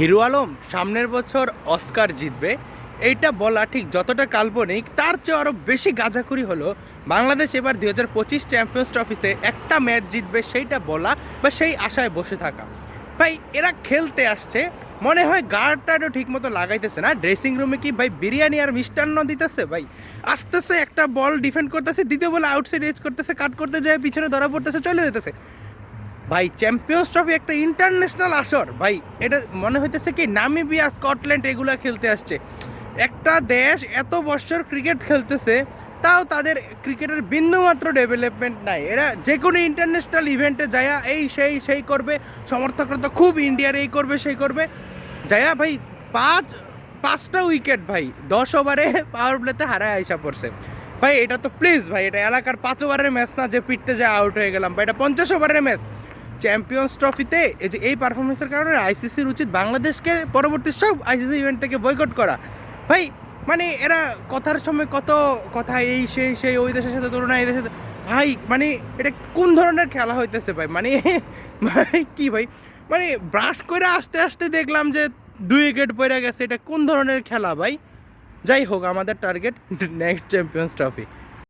Hero Alam সামনের বছর Oscar জিতবে এইটা বলা ঠিক যতটা কাল্পনিক তার চেয়ে আরও বেশি গাঁজাখুরি হলো বাংলাদেশ এবার 2025 চ্যাম্পিয়ন্স ট্রফিতে একটা ম্যাচ জিতবে সেইটা বলা বা সেই আশায় বসে থাকা। ভাই এরা খেলতে আসছে, মনে হয় গার্ডটারও ঠিক মতো লাগাইতেছে না। ড্রেসিং রুমে কি ভাই বিরিয়ানি আর মিষ্টান্ন দিতেছে? ভাই আসতেছে, একটা বল ডিফেন্ড করতেছে, দ্বিতীয় বলে আউটসাইড এজ করতেছে, কাট করতে যায়, পিছনে ধরা পড়তেছে, চলে যেতেছে। ভাই চ্যাম্পিয়ন্স ট্রফি একটা ইন্টারন্যাশনাল আসর ভাই, এটা মনে হইতেছে কি নামিবিয়া স্কটল্যান্ড এগুলা খেলতে আসছে। একটা দেশ এত বছর ক্রিকেট খেলতেছে, তাও তাদের ক্রিকেটের বিন্দুমাত্র ডেভেলপমেন্ট নাই। এরা যে কোনো ইন্টারন্যাশনাল ইভেন্টে যায়া এই সেই করবে, সমর্থকরা তো খুব ইন্ডিয়ার এই করবে সেই করবে, যায়া ভাই পাঁচটা উইকেট ভাই 10 ওভারে পাওয়ার প্লেতে হারায় আইসা পড়ছে। ভাই এটা তো প্লিজ ভাই, এটা এলাকার 5 ওভারের ম্যাচ না যে পিটতে যায় আউট হয়ে গেলাম ভাই, এটা 50 ওভারের ম্যাচ। চ্যাম্পিয়ন্স ট্রফিতে এই পারফরমেন্সের কারণে আইসিসির উচিত বাংলাদেশকে পরবর্তী সব আইসিসি ইভেন্ট থেকে বয়কট করা। ভাই মানে এরা কথার সময় কত কথা, এই সেই ওই দেশের সাথে তুলনা, এই দেশের ভাই মানে এটা কোন ধরনের খেলা হইতেছে ভাই? মানে ভাই কি ভাই, মানে ব্রাশ করে আস্তে আস্তে দেখলাম যে 2 উইকেট পড়ে গেছে, এটা কোন ধরনের খেলা ভাই? যাই হোক, আমাদের টার্গেট নেক্সট চ্যাম্পিয়ন্স ট্রফি।